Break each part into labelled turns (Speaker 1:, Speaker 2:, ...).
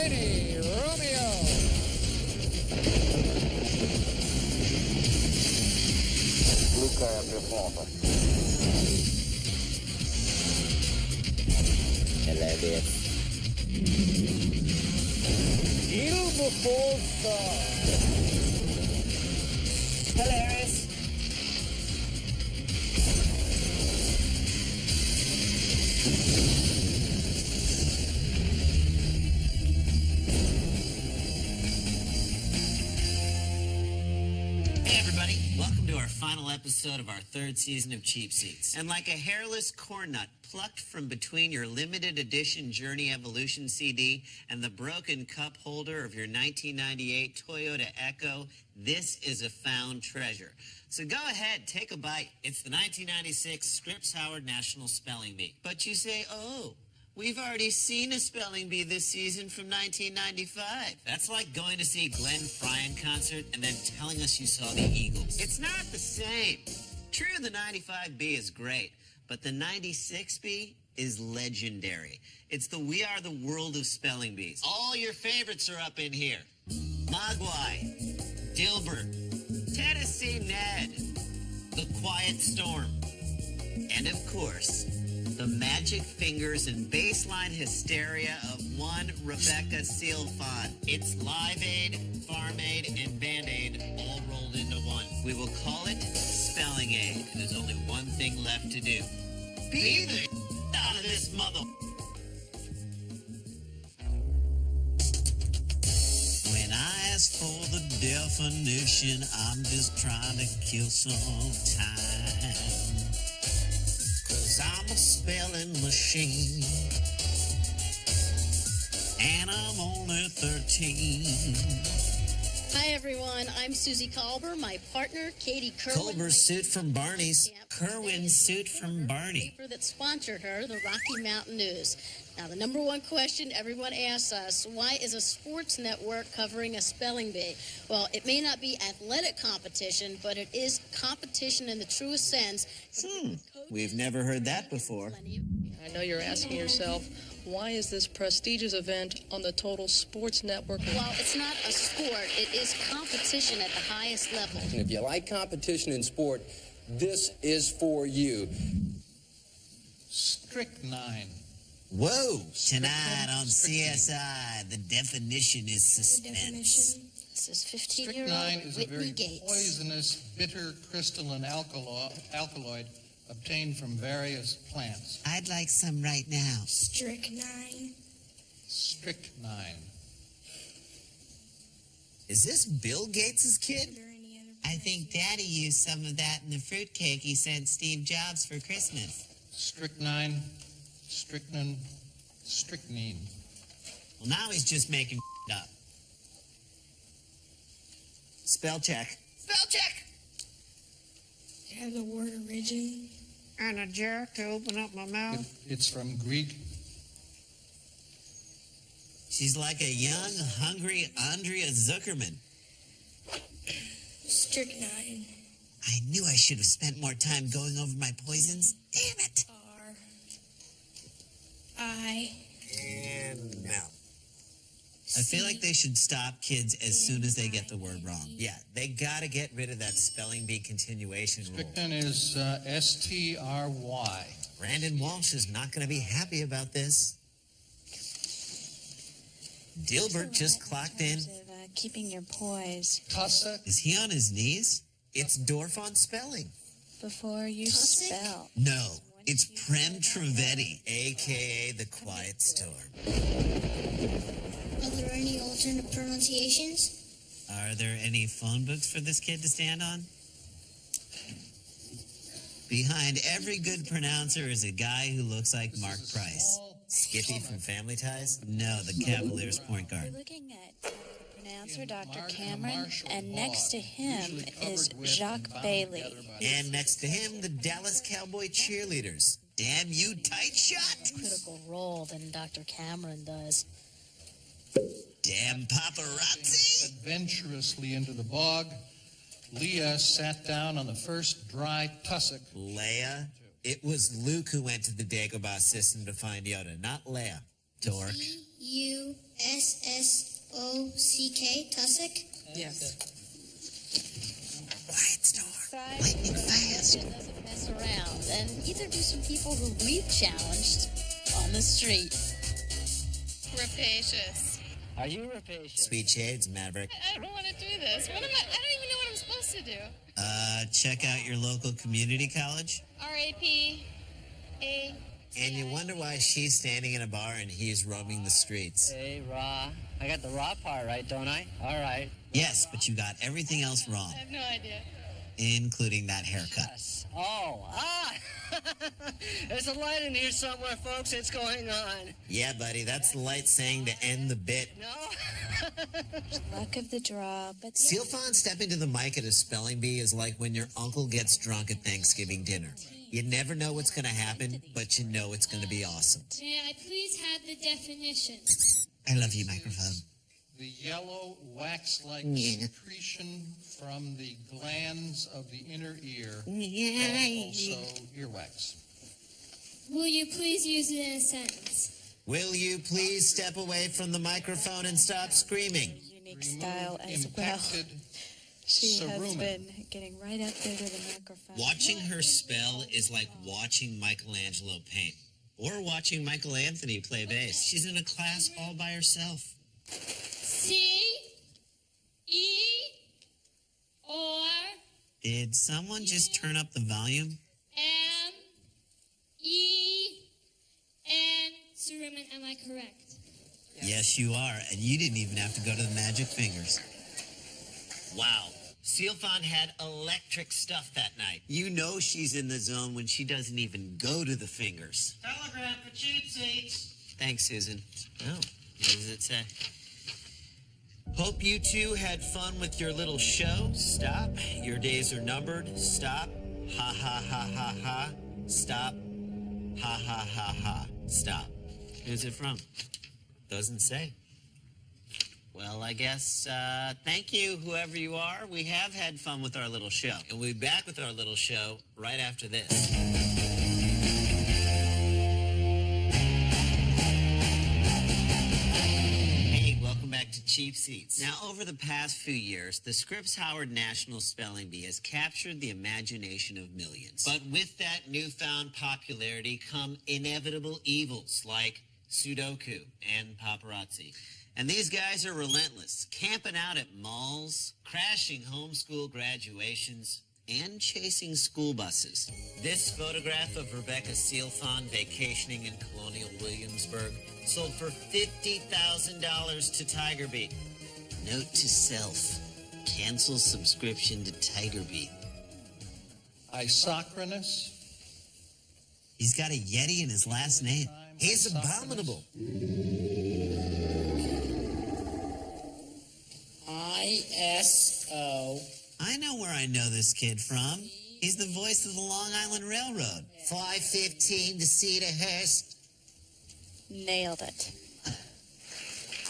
Speaker 1: Ready, Romeo.
Speaker 2: Luca è più forte.
Speaker 3: Hilarious.
Speaker 1: Il before star.
Speaker 3: Hilarious.
Speaker 4: Hey everybody, welcome to our final episode of our third season of Cheap Seats. And like a hairless corn nut plucked from between your limited edition Journey Evolution CD and the broken cup holder of your 1998 Toyota Echo, this is a found treasure. So go ahead, take a bite. It's the 1996 Scripps Howard National Spelling Bee. But you say, oh, we've already seen a spelling bee this season from 1995. That's like going to see Glenn Frey in concert and then telling us you saw the Eagles. It's not the same. True, the 95 bee is great, but the 96 bee is legendary. It's the We Are the World of spelling bees. All your favorites are up in here. Mogwai, Dilbert, Tennessee Ned, The Quiet Storm, and of course, the magic fingers and baseline hysteria of one Rebecca Sealfon. It's Live Aid, Farm Aid, and Band Aid all rolled into one. We will call it Spelling Aid. There's only one thing left to do. Be the out of this mother... When I ask for the definition, I'm just trying to kill some time. 'Cause I'm a spelling machine, and I'm only 13.
Speaker 5: Hi, everyone. I'm Susie Colber. My partner, Katie Kerwin.
Speaker 4: Culber's suit from Barney's. Kerwin's suit from Barney.
Speaker 5: Paper that sponsored her, the Rocky Mountain News. Now, the number one question everyone asks us, why is a sports network covering a spelling bee? Well, it may not be athletic competition, but it is competition in the truest sense.
Speaker 4: We've never heard that before.
Speaker 6: I know you're asking yourself, why is this prestigious event on the Total Sports Network?
Speaker 5: Well, it's not a sport. It is competition at the highest level.
Speaker 7: And if you like competition in sport, this is for you.
Speaker 1: Strychnine.
Speaker 4: Whoa! Tonight on CSI, the definition is suspense.
Speaker 5: This is
Speaker 1: Strychnine
Speaker 5: 15-year-old
Speaker 1: is a
Speaker 5: Whitney
Speaker 1: very
Speaker 5: Gates.
Speaker 1: poisonous, bitter crystalline alkaloid obtained from various plants.
Speaker 4: I'd like some right now.
Speaker 8: Strychnine.
Speaker 1: Strychnine.
Speaker 4: Is this Bill Gates' kid?
Speaker 8: Are there any other
Speaker 4: I think Daddy used some of that in the fruitcake he sent Steve Jobs for Christmas.
Speaker 1: Strychnine. Strychnine. Strychnine.
Speaker 4: Well, now he's just making up. Spell check. Spell check!
Speaker 8: Do you have the word origin?
Speaker 5: And a jerk to open up my mouth.
Speaker 1: It's from Greek.
Speaker 4: She's like a young, hungry Andrea Zuckerman.
Speaker 8: Strychnine.
Speaker 4: I knew I should have spent more time going over my poisons. Damn it!
Speaker 8: I.
Speaker 4: And now. I feel like they should stop kids as soon as they get the word wrong. Yeah, they gotta get rid of that spelling bee continuation rule.
Speaker 1: Strychnine is S-T-R-Y.
Speaker 4: Brandon Walsh is not gonna be happy about this. Dilbert just clocked in.
Speaker 9: Keeping your poise
Speaker 1: Tussock.
Speaker 4: Is he on his knees? It's Dorf on spelling.
Speaker 9: before you spell.
Speaker 4: No, it's Prem Trivedi, a.k.a. The Quiet Storm.
Speaker 8: Are there any alternate pronunciations?
Speaker 4: Are there any phone books for this kid to stand on? Behind every good pronouncer is a guy who looks like Mark Price. Skippy from Family Ties? No, the Cavaliers point guard.
Speaker 9: We're looking at the pronouncer, Dr. Cameron, and next to him is Jacques Bailey.
Speaker 4: And next to him, the Dallas Cowboy cheerleaders. Damn you, tight shot!
Speaker 5: Critical role than Dr. Cameron does.
Speaker 4: Damn paparazzi!
Speaker 1: Adventurously into the bog, Leah sat down on the first dry tussock.
Speaker 4: Leia? It was Luke who went to the Dagobah system to find Yoda, not Leia. Dork.
Speaker 8: T-U-S-S-O-C-K, Tussock?
Speaker 6: Yes.
Speaker 4: Quiet storm. Lightning fast.
Speaker 5: Doesn't mess around, and either do some people who we've challenged on the street.
Speaker 10: Rapacious.
Speaker 3: Are you rapacious?
Speaker 4: Sweet shades, Maverick.
Speaker 10: I don't want to do this. What am I don't even know what I'm supposed to do.
Speaker 4: Check out your local community college.
Speaker 10: R-A-P-A.
Speaker 4: And you wonder why she's standing in a bar and he's roaming the streets.
Speaker 3: Hey, raw. I got the raw part right, don't I? All right.
Speaker 4: Yes, but you got everything else wrong,
Speaker 10: I have no idea.
Speaker 4: including that haircut.
Speaker 3: Yes. Oh, there's a light in here somewhere, folks. It's going on.
Speaker 4: Yeah, buddy, that's the light saying to end the bit.
Speaker 3: No?
Speaker 9: Luck of the draw, but
Speaker 4: Sealfon stepping to the mic at a spelling bee is like when your uncle gets drunk at Thanksgiving dinner. You never know what's going to happen, but you know it's going to be awesome.
Speaker 8: May I please have the definition?
Speaker 4: I love you, microphone.
Speaker 1: The yellow wax-like
Speaker 4: Yeah.
Speaker 1: secretion from the glands of the inner ear,
Speaker 4: Yay.
Speaker 1: also earwax.
Speaker 8: Will you please use it in a sentence?
Speaker 4: Will you please step away from the microphone and stop screaming?
Speaker 9: unique style as well.
Speaker 1: Impacted
Speaker 9: She has
Speaker 1: cerumen.
Speaker 9: been getting right up there to the microphone.
Speaker 4: Watching her spell is like watching Michelangelo paint or watching Michael Anthony play bass. She's in a class all by herself.
Speaker 8: C-E-R-M-E-N
Speaker 4: Did someone just turn up the volume?
Speaker 8: cerumen, am I correct?
Speaker 4: Yes, you are, and you didn't even have to go to the magic fingers. Wow. Sealfon had electric stuff that night. You know she's in the zone when she doesn't even go to the fingers.
Speaker 3: Telegram for cheap seats.
Speaker 4: Thanks, Susan. Oh, what does it say? Hope you two had fun with your little show. Stop. Your days are numbered. Stop. Ha ha ha ha ha. Stop. Ha ha ha ha. Stop. Who's it from? Doesn't say. Well, I guess, thank you, whoever you are. We have had fun with our little show. And we'll be back with our little show right after this. Hey, welcome back to Cheap Seats. Now, over the past few years, the Scripps Howard National Spelling Bee has captured the imagination of millions. But with that newfound popularity come inevitable evils like Sudoku and paparazzi. And these guys are relentless, camping out at malls, crashing homeschool graduations, and chasing school buses. This photograph of Rebecca Sealfon vacationing in Colonial Williamsburg sold for $50,000 to Tiger Beat. Note to self, cancel subscription to Tiger Beat.
Speaker 1: Isochronous.
Speaker 4: He's got a Yeti in his last name. He's abominable.
Speaker 3: ISO.
Speaker 4: I know where I know this kid from. He's the voice of the Long Island Railroad. 5:15 to Cedarhurst.
Speaker 9: Nailed it.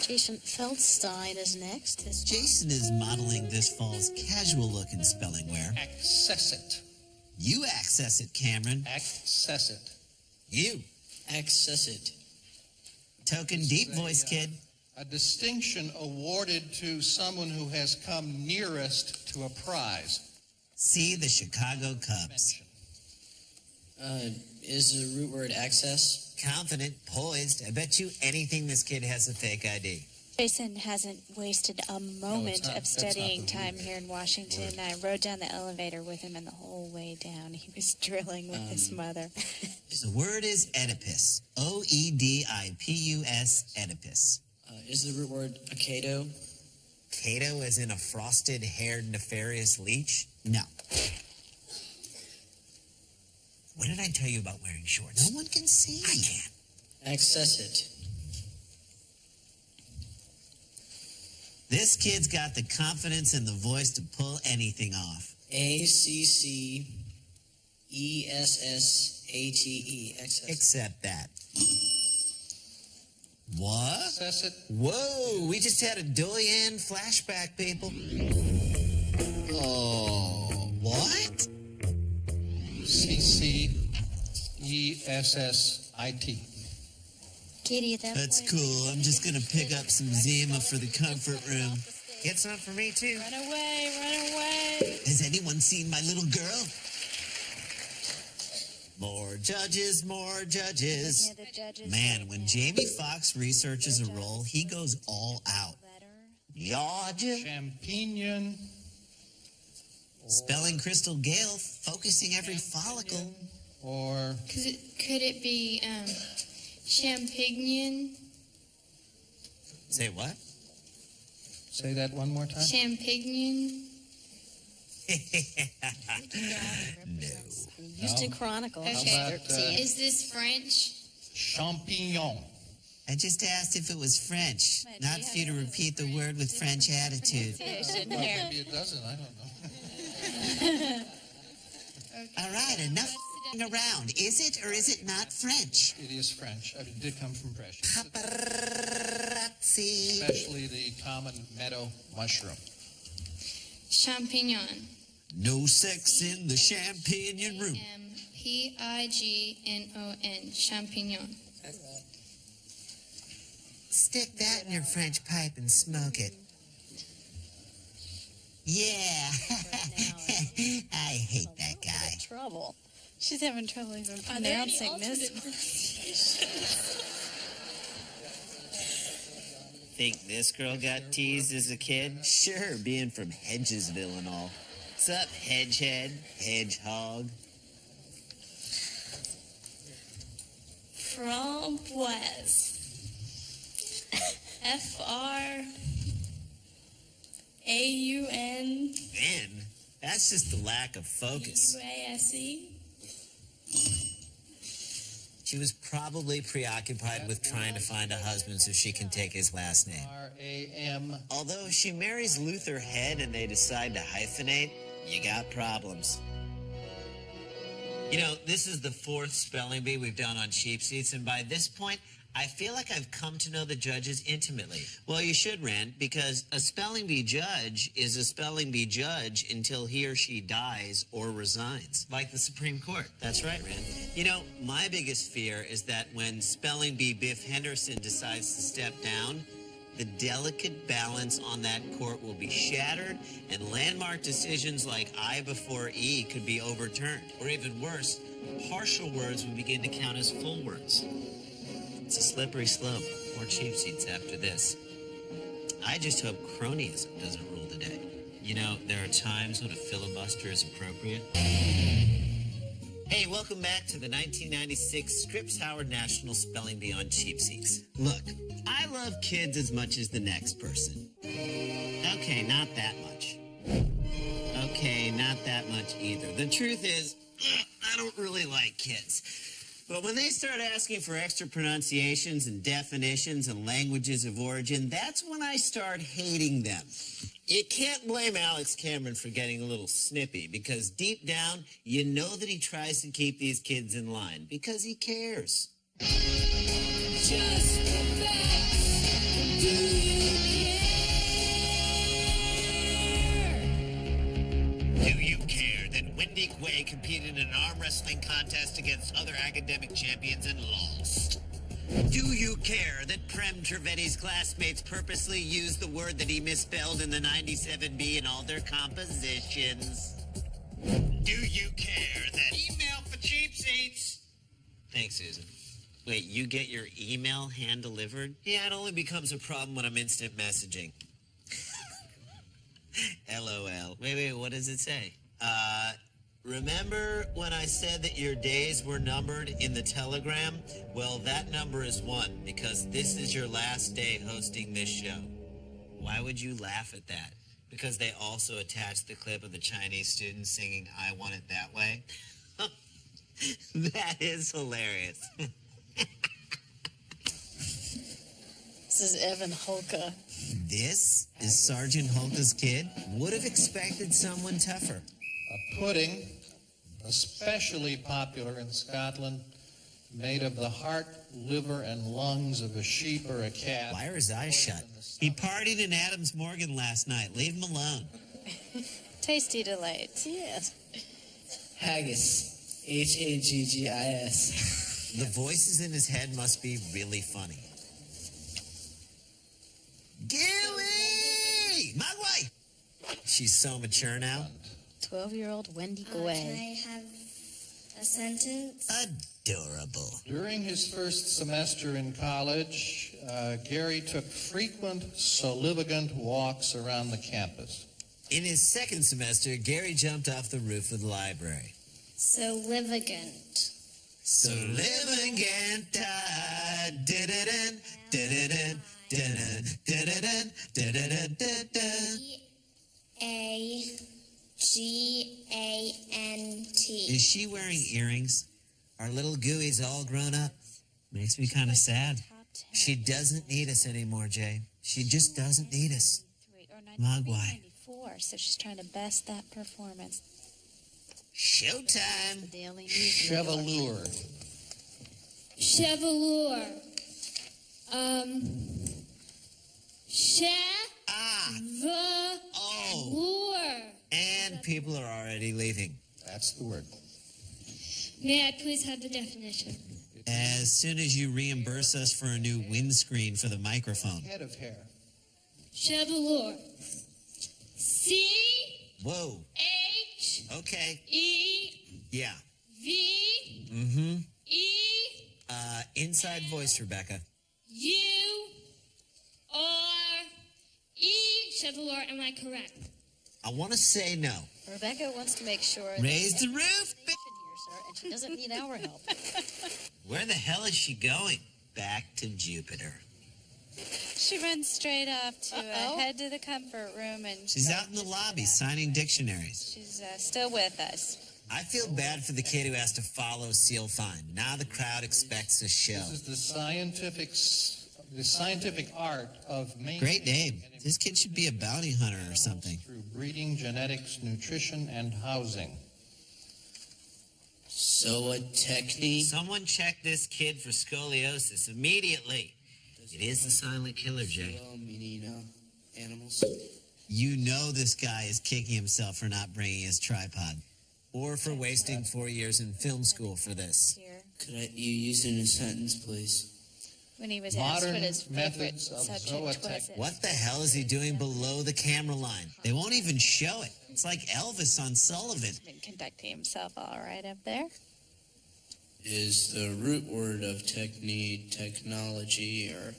Speaker 5: Jason Feldstein is next.
Speaker 4: Jason is modeling this fall's casual look in spelling wear.
Speaker 1: Access it.
Speaker 4: You access it, Cameron.
Speaker 1: Access it.
Speaker 4: You.
Speaker 3: Access it.
Speaker 4: Token deep voice kid.
Speaker 1: A distinction awarded to someone who has come nearest to a prize.
Speaker 4: See the Chicago Cubs.
Speaker 3: Is the root word access?
Speaker 4: Confident, poised. I bet you anything this kid has a fake ID.
Speaker 9: Jason hasn't wasted a moment
Speaker 1: not-
Speaker 9: of
Speaker 1: that's not
Speaker 9: studying
Speaker 1: the
Speaker 9: time
Speaker 1: word.
Speaker 9: here in Washington. I rode down the elevator with him, and the whole way down, he was drilling with his mother.
Speaker 4: The word is Oedipus. Oedipus, Oedipus.
Speaker 3: Is the root word Akado?
Speaker 4: Cato as in a frosted-haired nefarious leech? No. What did I tell you about wearing shorts? No one can see. I can't.
Speaker 3: Access it.
Speaker 4: This kid's got the confidence and the voice to pull anything off.
Speaker 3: ACCESSATE. Access.
Speaker 4: Except that. What?
Speaker 1: Access it.
Speaker 4: Whoa, we just had a Doyen flashback, people. Oh, what?
Speaker 1: CCESSIT.
Speaker 5: Katie, at that
Speaker 4: That's
Speaker 5: point,
Speaker 4: cool. I'm just gonna pick up some Zima for the comfort room. Get some for me, too.
Speaker 9: Run away, run away.
Speaker 4: Has anyone seen my little girl? More judges, more judges.
Speaker 9: Yeah, the judges
Speaker 4: Man, when Jamie Foxx researches a role, he goes all out. Georgia.
Speaker 1: Champignon.
Speaker 4: Spelling Crystal Gale, focusing every follicle.
Speaker 1: Or
Speaker 10: Could it be champignon?
Speaker 4: Say what?
Speaker 1: say that one more time.
Speaker 10: Champignon?
Speaker 4: No.
Speaker 5: Houston Chronicle.
Speaker 10: Okay.
Speaker 1: How about,
Speaker 10: Is this French?
Speaker 1: champignon?
Speaker 4: I just asked if it was French, not for you to repeat the word with French attitude.
Speaker 1: Well, maybe it doesn't. I don't know.
Speaker 4: All right, enough around. Is it or is it not French?
Speaker 1: It is French. It did come from French.
Speaker 4: Paparazzi.
Speaker 1: Especially the common meadow mushroom.
Speaker 10: Champignon.
Speaker 4: No sex in the champagne room.
Speaker 10: Pignon. Champignon.
Speaker 4: Stick that in your French pipe and smoke it. Yeah. I hate that guy.
Speaker 5: Trouble.
Speaker 9: She's having trouble even pronouncing this one.
Speaker 4: Think this girl got teased as a kid? Sure, being from Hedgesville and all. What's up, Hedgehead? Hedgehog?
Speaker 10: Framboise. F-R-A-U-N.
Speaker 4: Man, that's just the lack of focus.
Speaker 10: U-A-S-E.
Speaker 4: She was probably preoccupied with trying to find a husband so she can take his last name.
Speaker 1: R-A-M.
Speaker 4: Although if she marries Luther Head and they decide to hyphenate, you got problems. You know, this is the 4th spelling bee we've done on Cheap Seats, and by this point, I feel like I've come to know the judges intimately. Well, you should, Rand, because a spelling bee judge is a spelling bee judge until he or she dies or resigns. Like the Supreme Court. That's right, Rand. You know, my biggest fear is that when spelling bee Biff Henderson decides to step down, the delicate balance on that court will be shattered, and landmark decisions like I before E could be overturned. Or even worse, partial words will begin to count as full words. It's a slippery slope. More Cheap Seats after this. I just hope cronyism doesn't rule the day. You know, there are times when a filibuster is appropriate. Hey, welcome back to the 1996 Scripps Howard National Spelling Bee on Cheap Seats. Look, I love kids as much as the next person. Okay, not that much. Okay, not that much either. The truth is, I don't really like kids. But when they start asking for extra pronunciations and definitions and languages of origin, that's when I start hating them. You can't blame Alex Cameron for getting a little snippy, because deep down, you know that he tries to keep these kids in line, because he cares.
Speaker 10: Just the facts. Do you care?
Speaker 4: Do you care that Wendy Quay competed in an arm wrestling contest against other academic champions and lost? Do you care that Prem Trivedi's classmates purposely used the word that he misspelled in the 97B in all their compositions? Do you care that email for Cheap Seats? Thanks, Susan. Wait, you get your email hand-delivered? Yeah, it only becomes a problem when I'm instant messaging. LOL. Wait, what does it say? Remember when I said that your days were numbered in the telegram? Well, that number is 1, because this is your last day hosting this show. Why would you laugh at that? Because they also attached the clip of the Chinese student singing I Want It That Way? That is hilarious.
Speaker 5: This is Evan Holka.
Speaker 4: This is Sergeant Holka's kid? Would have expected someone tougher.
Speaker 1: A pudding, especially popular in Scotland, made of the heart, liver, and lungs of a sheep or a cat.
Speaker 4: Why are his eyes shut? He partied in Adams Morgan last night. Leave him alone.
Speaker 9: Tasty delights.
Speaker 5: Yes.
Speaker 11: Haggis. Haggis.
Speaker 4: The voices in his head must be really funny. Gilly! Mogwai! She's so mature now.
Speaker 5: 12-year-old Wendy
Speaker 8: Can
Speaker 5: Guay.
Speaker 8: I have a sentence?
Speaker 4: Adorable.
Speaker 1: During his first semester in college, Gary took frequent solivagant walks around the campus.
Speaker 4: In his second semester, Gary jumped off the roof of the library.
Speaker 8: So livigant.
Speaker 4: Solivagant, da-da-dun, da-da-dun, da-da-dun, da-da-dun, da-da-dun, da-da-dun.
Speaker 8: E-A-G-A-N-T.
Speaker 4: Is she wearing earrings? Our little gooey's all grown up. Makes me kind of sad. She doesn't need us anymore, Jay. She just doesn't need us. Mogwai.
Speaker 9: So she's trying to best that performance.
Speaker 4: Showtime.
Speaker 5: Daily News.
Speaker 1: Chevelure.
Speaker 8: Chevelure. Chevelure.
Speaker 4: And people are already leaving.
Speaker 1: That's the word.
Speaker 8: May I please have the definition?
Speaker 4: As soon as you reimburse us for a new windscreen for the microphone.
Speaker 1: Head of hair.
Speaker 8: Chevelure. C.
Speaker 4: Whoa.
Speaker 8: H.
Speaker 4: Okay.
Speaker 8: E.
Speaker 4: Yeah.
Speaker 8: V.
Speaker 4: Mm-hmm.
Speaker 8: E.
Speaker 4: Inside voice, Rebecca.
Speaker 8: U. R. E. Chevelure, am I correct?
Speaker 4: I want to say no.
Speaker 5: Rebecca wants to make sure
Speaker 4: Raise the roof.
Speaker 5: here, sir, and she doesn't need our help.
Speaker 4: Where the hell is she going? Back to Jupiter.
Speaker 9: She runs straight off to head to the comfort room, and
Speaker 4: She's out in the lobby signing dictionaries.
Speaker 9: she's still with us.
Speaker 4: I feel bad for the kid who has to follow Seal Fine. Now the crowd expects a show.
Speaker 1: This is the scientific art of maintaining.
Speaker 4: Great name. This kid should be a bounty hunter or something.
Speaker 1: Through breeding, genetics, nutrition, and housing.
Speaker 11: Zootechny.
Speaker 4: Someone check this kid for scoliosis immediately. It is the silent killer, Jay.
Speaker 11: Animals.
Speaker 4: You know this guy is kicking himself for not bringing his tripod. Or for wasting 4 years in film school for this.
Speaker 11: Could you use it in a sentence, please?
Speaker 9: When he was asked
Speaker 1: Modern
Speaker 9: what his favorite
Speaker 1: methods of
Speaker 9: subject was.
Speaker 4: What the hell is he doing below the camera line? They won't even show it. It's like Elvis on Sullivan.
Speaker 9: He's been conducting himself all right up there.
Speaker 11: Is the root word of technology, or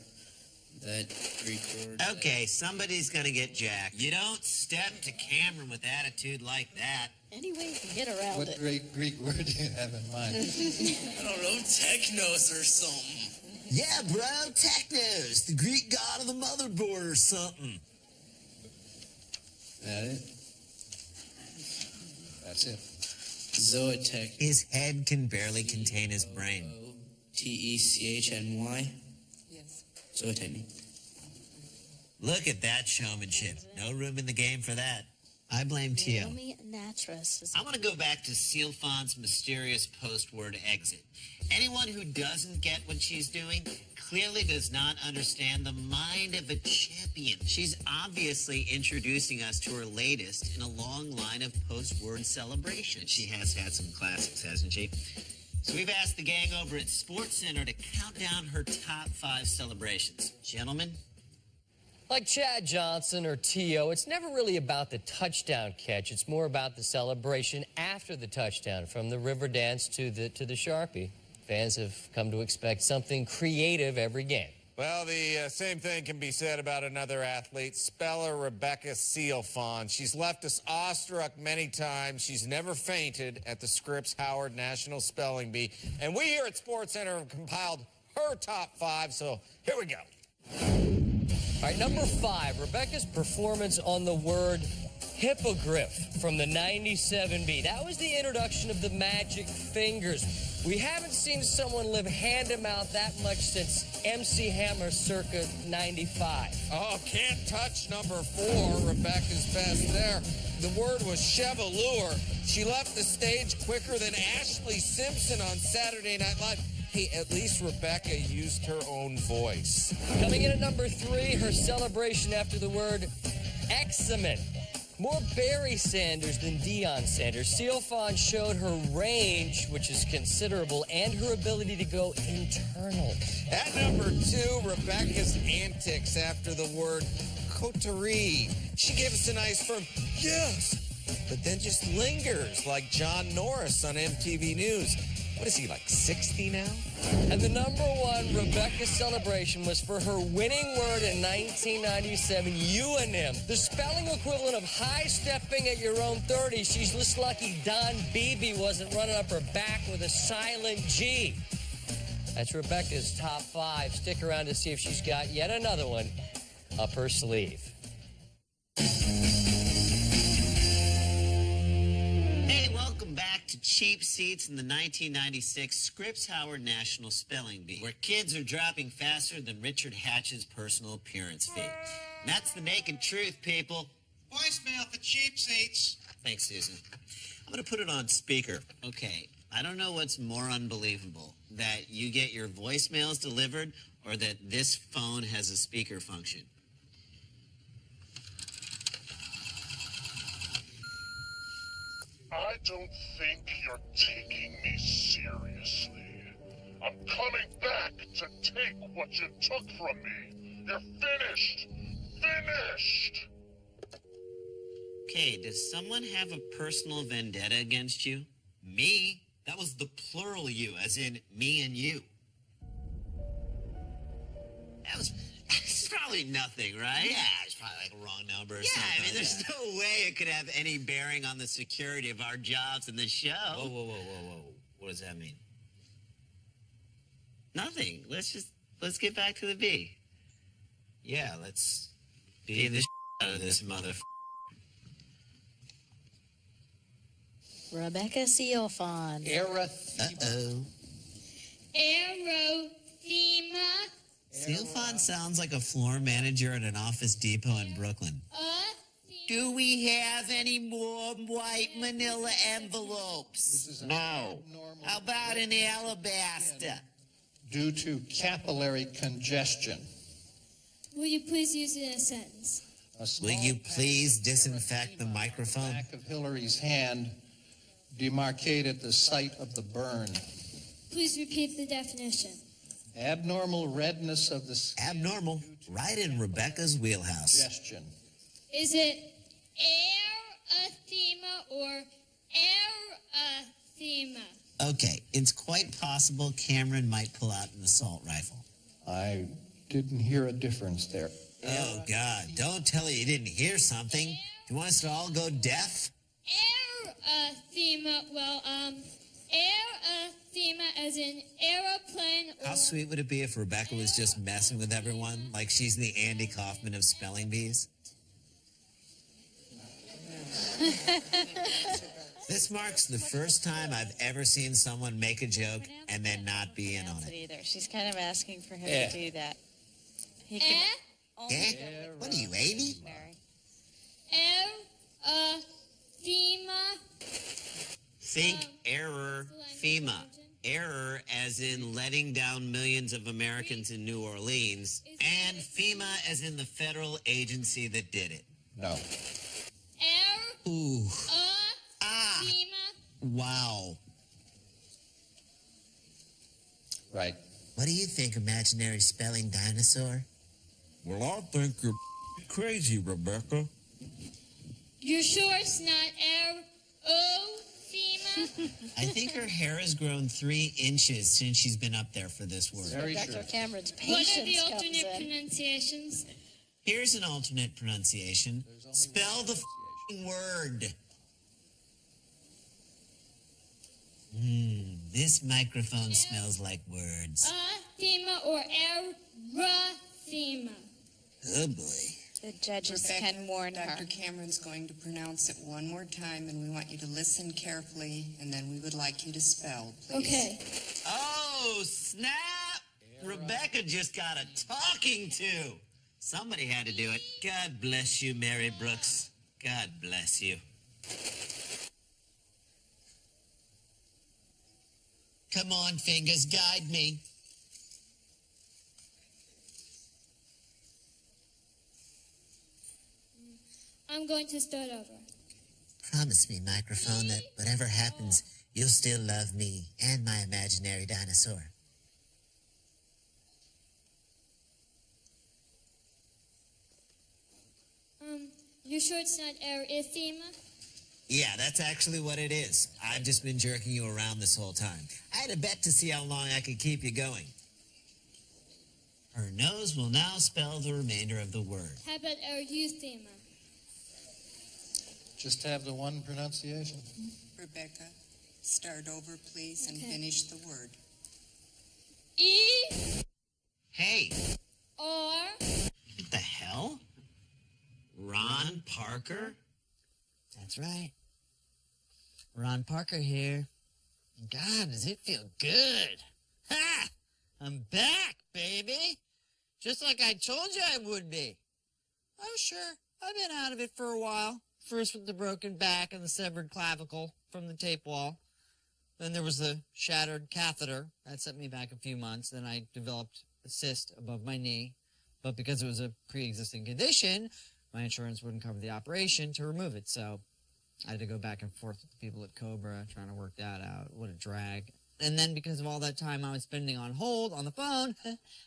Speaker 11: that Greek word?
Speaker 4: Okay, somebody's gonna get jacked. You don't step to Cameron with attitude like that.
Speaker 5: Any way you can get around
Speaker 1: What
Speaker 5: it.
Speaker 1: great Greek word do you have in mind?
Speaker 11: I don't know, technos or something.
Speaker 4: Yeah, bro, Technos, the Greek god of the motherboard or something.
Speaker 11: That it?
Speaker 1: That's it.
Speaker 11: Zootech.
Speaker 4: His head can barely contain his brain.
Speaker 11: Techny.
Speaker 6: Yes.
Speaker 11: Zootechny.
Speaker 4: Look at that showmanship. No room in the game for that. I blame Tio.
Speaker 5: Naomi Natras is
Speaker 4: I want to go back to Sealfon's mysterious post-word exit. Anyone who doesn't get what she's doing clearly does not understand the mind of a champion. She's obviously introducing us to her latest in a long line of post-word celebrations. She has had some classics, hasn't she? So we've asked the gang over at SportsCenter to count down her top 5 celebrations. Gentlemen?
Speaker 12: Like Chad Johnson or Tio, it's never really about the touchdown catch. It's more about the celebration after the touchdown, from the river dance to the Sharpie. Fans have come to expect something creative every game.
Speaker 13: Well, the same thing can be said about another athlete, speller Rebecca Sealfon. She's left us awestruck many times. She's never fainted at the Scripps Howard National Spelling Bee. And we here at SportsCenter have compiled her top 5, so here we go.
Speaker 12: All right, number 5, Rebecca's performance on the word hippogriff from the 97B. That was the introduction of the magic fingers. We haven't seen someone live hand-to-mouth that much since MC Hammer circa 95.
Speaker 13: Oh, can't touch number 4, Rebecca's best there. The word was chevelure. She left the stage quicker than Ashley Simpson on Saturday Night Live. Hey, at least Rebecca used her own voice.
Speaker 12: Coming in at number 3, her celebration after the word examen. More Barry Sanders than Deion Sanders. Seal Fawn showed her range, which is considerable, and her ability to go internal.
Speaker 13: At number 2, Rebecca's antics after the word coterie. She gave us a nice firm yes, but then just lingers like John Norris on MTV News. What is he, like 60 now?
Speaker 12: And the number 1 Rebecca celebration was for her winning word in 1997, euonym. The spelling equivalent of high-stepping at your own 30. She's just lucky Don Beebe wasn't running up her back with a silent G. That's Rebecca's top 5. Stick around to see if she's got yet another one up her sleeve.
Speaker 4: Hey, welcome back to Cheap Seats in the 1996 Scripps Howard National Spelling Bee, where kids are dropping faster than Richard Hatch's personal appearance fee. And that's the naked truth, people.
Speaker 1: Voicemail for Cheap Seats.
Speaker 4: Thanks, Susan. I'm going to put it on speaker. Okay, I don't know what's more unbelievable, that you get your voicemails delivered or that this phone has a speaker function.
Speaker 14: I don't think you're taking me seriously. I'm coming back to take what you took from me. You're finished! Finished!
Speaker 4: Okay, does someone have a personal vendetta against you? Me? That was the plural you, as in me and you. It's probably nothing, right?
Speaker 11: Yeah, it's probably like a wrong number or
Speaker 4: Yeah,
Speaker 11: something.
Speaker 4: I mean, there's no way it could have any bearing on the security of our jobs in the show.
Speaker 11: Whoa. What does that mean?
Speaker 4: Nothing. Let's get back to the bee.
Speaker 11: Yeah, let's
Speaker 4: Bee the out of this motherfucker.
Speaker 5: Rebecca Sealfon.
Speaker 4: Uh-oh.
Speaker 10: Aerothema.
Speaker 4: Sealfon sounds like a floor manager at an Office Depot in Brooklyn. Do we have any more white manila envelopes?
Speaker 13: No.
Speaker 4: How about an alabaster?
Speaker 1: Due to capillary congestion.
Speaker 10: Will you please use it in a sentence?
Speaker 4: Will you please disinfect the microphone?
Speaker 1: Back of Hillary's hand demarcated the site of the burn.
Speaker 10: Please repeat the definition.
Speaker 1: Abnormal redness of the skin.
Speaker 4: Abnormal, right in Rebecca's wheelhouse.
Speaker 1: Congestion.
Speaker 10: Is it erythema or erythema?
Speaker 4: Okay, it's quite possible Cameron might pull out an assault rifle.
Speaker 1: I didn't hear a difference there.
Speaker 4: Oh, God, don't tell her you didn't hear something. Do you want us to all go deaf?
Speaker 10: Erythema, well, erythema as in aeroplane or...
Speaker 4: How sweet would it be if Rebecca was just messing with everyone, like she's the Andy Kaufman of spelling bees? This marks the first time I've ever seen someone make a joke and then not be in on it.
Speaker 9: Either. She's kind of asking for him to do that. He can only
Speaker 4: What are you, 80?
Speaker 10: Erythema.
Speaker 4: Think error, FEMA. Error as in letting down millions of Americans in New Orleans, and FEMA as in the federal agency that did it.
Speaker 1: No.
Speaker 4: Ooh. Wow.
Speaker 1: Right.
Speaker 4: What do you think, imaginary spelling dinosaur?
Speaker 13: Well, I think you're crazy, Rebecca.
Speaker 10: You're sure it's not erythema?
Speaker 4: I think her hair has grown 3 inches since she's been up there for this word.
Speaker 5: Dr. Cameron's
Speaker 10: What
Speaker 5: patience
Speaker 10: are the
Speaker 5: comes
Speaker 10: alternate
Speaker 5: in.
Speaker 10: pronunciations?
Speaker 4: Here's an alternate pronunciation. Spell the word. This microphone smells like words.
Speaker 10: Erythema or erythema?
Speaker 4: Oh, boy.
Speaker 9: The judges
Speaker 15: Rebecca,
Speaker 9: can warn her.
Speaker 15: Dr. Cameron's going to pronounce it one more time, and we want you to listen carefully, and then we would like you to spell, please.
Speaker 10: Okay.
Speaker 4: Oh, snap! Rebecca just got a talking to. Somebody had to do it. God bless you, Mary Brooks. God bless you. Come on, fingers, guide me.
Speaker 8: I'm going to start over.
Speaker 4: Promise me, microphone, that whatever happens, you'll still love me and my imaginary dinosaur.
Speaker 8: You sure it's not erythema?
Speaker 4: Yeah, that's actually what it is. I've just been jerking you around this whole time. I had a bet to see how long I could keep you going. Her nose will now spell the remainder of the word.
Speaker 8: How about erythema?
Speaker 1: Just have the one pronunciation.
Speaker 15: Rebecca, start over, please, and finish the word.
Speaker 8: E.
Speaker 4: Hey.
Speaker 8: R.
Speaker 4: What the hell? Ron Parker? That's right. Ron Parker here. God, does it feel good? Ha! I'm back, baby. Just like I told you I would be. Oh, sure. I've been out of it for a while. First with the broken back and the severed clavicle from the tape wall. Then there was the shattered catheter. That set me back a few months. Then I developed a cyst above my knee. But because it was a pre-existing condition, my insurance wouldn't cover the operation to remove it. So I had to go back and forth with the people at Cobra trying to work that out. What a drag. And then because of all that time I was spending on hold on the phone,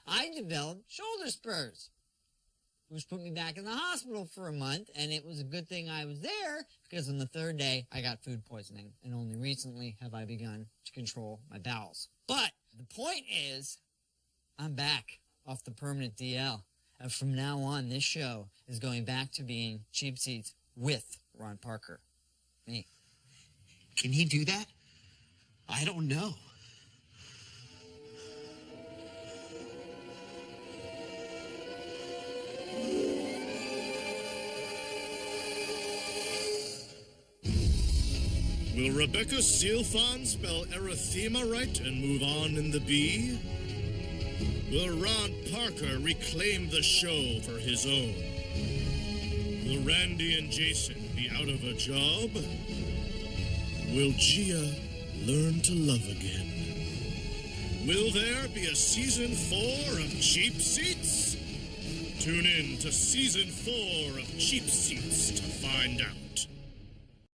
Speaker 4: I developed shoulder spurs, which put me back in the hospital for a month. And it was a good thing I was there, because on the third day I got food poisoning. And only recently have I begun to control my bowels. But the point is, I'm back off the permanent DL. And from now on, this show is going back to being Cheap Seats with Ron Parker. Me. Can he do that? I don't know.
Speaker 14: Will Rebecca Sealfon spell erythema right and move on in the B? Will Ron Parker reclaim the show for his own? Will Randy and Jason be out of a job? Will Gia learn to love again? Will there be a season 4 of Cheap Seats? Tune in to season 4 of Cheap Seats to find out.